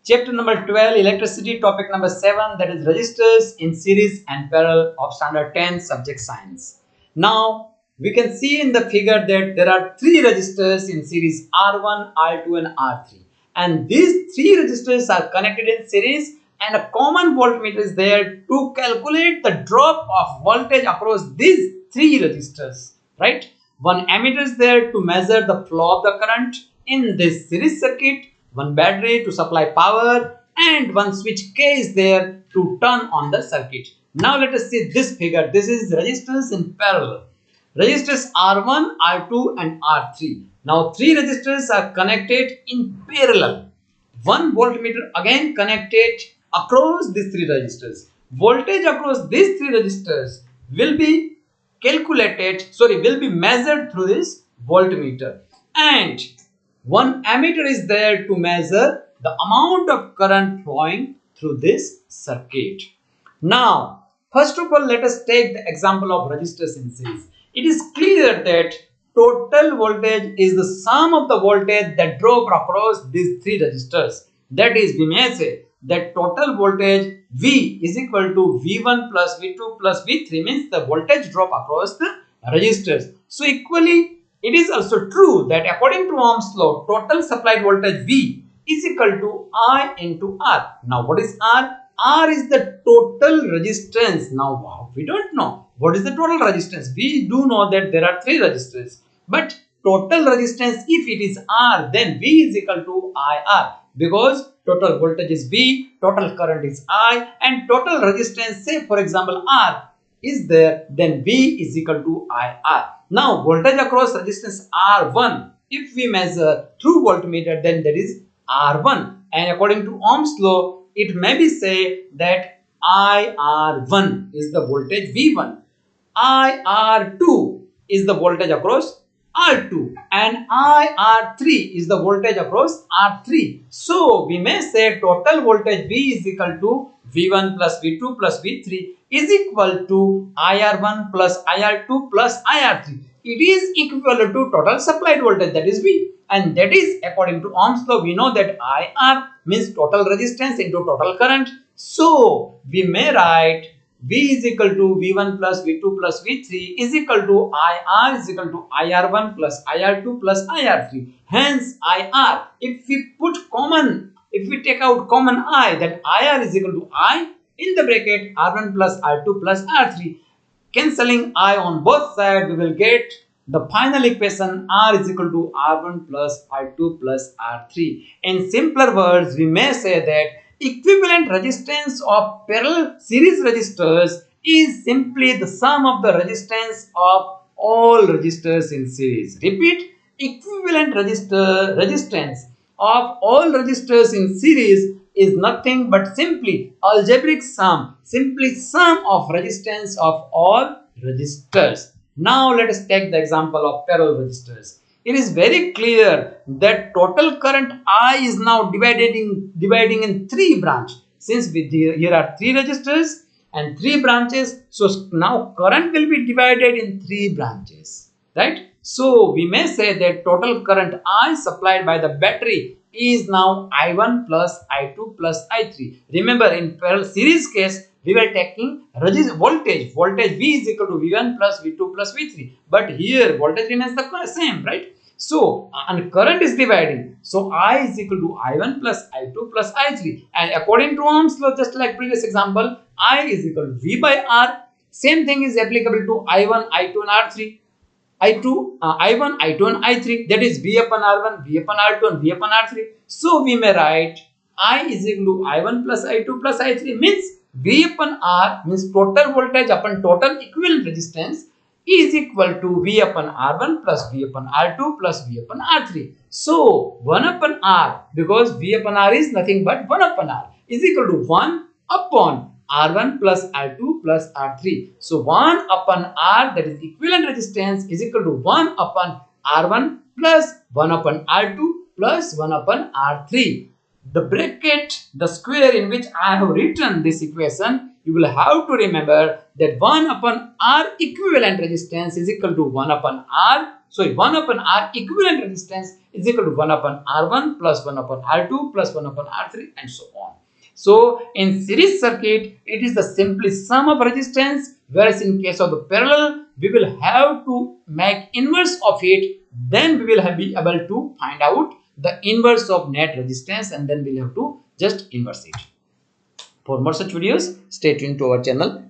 Chapter number 12, electricity, topic number 7, that is resistors in series and parallel of standard 10 subject science. Now, we can see in the figure that there are 3 resistors in series R1, R2 and R3. And these 3 resistors are connected in series and a common voltmeter is there to calculate the drop of voltage across these 3 resistors, right? One ammeter is there to measure the flow of the current in this series circuit, one battery to supply power, and one switch K is there to turn on the circuit. Now let us see this figure. This is resistors in parallel. Resistors R1, R2 and R3. Now 3 resistors are connected in parallel. One voltmeter again connected across these 3 resistors. Voltage across these 3 resistors will be measured through this voltmeter, and one ammeter is there to measure the amount of current flowing through this circuit. Now, first of all, let us take the example of resistors in series. It is clear that total voltage is the sum of the voltage that drop across these 3 resistors. That is, we may say that total voltage V is equal to V1 plus V2 plus V3, means the voltage drop across the resistors. So equally, it is also true that according to Ohm's law, total supplied voltage V is equal to I into R. Now what is R? R is the total resistance. Now we don't know what is the total resistance. We do know that there are 3 resistors, but total resistance, if it is R, then V is equal to IR, because total voltage is V, total current is I, and total resistance, say for example R is there, then V is equal to IR. Now voltage across resistance R1, if we measure through voltmeter, then that is R1, and according to Ohm's law, it may be said that IR1 is the voltage V1, IR2 is the voltage across R2, and IR3 is the voltage across R3. So we may say total voltage V is equal to V1 plus V2 plus V3 is equal to IR1 plus IR2 plus IR3. It is equal to total supplied voltage, that is V, and that is according to Ohm's law. We know that IR means total resistance into total current. So we may write V is equal to V1 plus V2 plus V3 is equal to IR is equal to IR1 plus IR2 plus IR3. Hence IR, if we take out common I, that IR is equal to I in the bracket R1 plus R2 plus R3. Cancelling I on both sides, we will get the final equation R is equal to R1 plus R2 plus R3. In simpler words, we may say that equivalent resistance of parallel series resistors is simply the sum of the resistance of all resistors in series. Repeat, equivalent resistance of all resistors in series is nothing but simply algebraic sum, simply sum of resistance of all resistors. Now let us take the example of parallel resistors. It is very clear that total current I is now dividing in 3 branches. Since here are 3 resistors and 3 branches, so now current will be divided in 3 branches, right? So we may say that total current I supplied by the battery is now I1 plus I2 plus I3. Remember, in parallel series case, we were taking voltage V is equal to V1 plus V2 plus V3, but here voltage remains the same, right? So and current is dividing, so I is equal to I1 plus I2 plus I3, and according to Ohm's law, just like previous example, I is equal to V by R. Same thing is applicable to I1, I2 and R3. I1, I2 and I3, that is V upon R1, V upon R2 and V upon R3. So we may write I is equal to I1 plus I2 plus I3, means V upon R means total voltage upon total equivalent resistance is equal to V upon R1 plus V upon R2 plus V upon R3. So 1 upon R, because V upon R is nothing but 1 upon R, is equal to 1 upon R1 plus R2 plus R3. So 1 upon R, that is equivalent resistance, is equal to 1 upon R1 plus 1 upon R2 plus 1 upon R3. The bracket, the square in which I have written this equation, you will have to remember that 1 upon R equivalent resistance is equal to 1 upon R So 1 upon R equivalent resistance is equal to 1 upon R1 plus 1 upon R2 plus 1 upon R3 and so on. So in series circuit, it is the simply sum of resistance, whereas in case of the parallel, we will have to make inverse of it. Then we will be able to find out the inverse of net resistance, and then we'll have to just inverse it. For more such videos, stay tuned to our channel.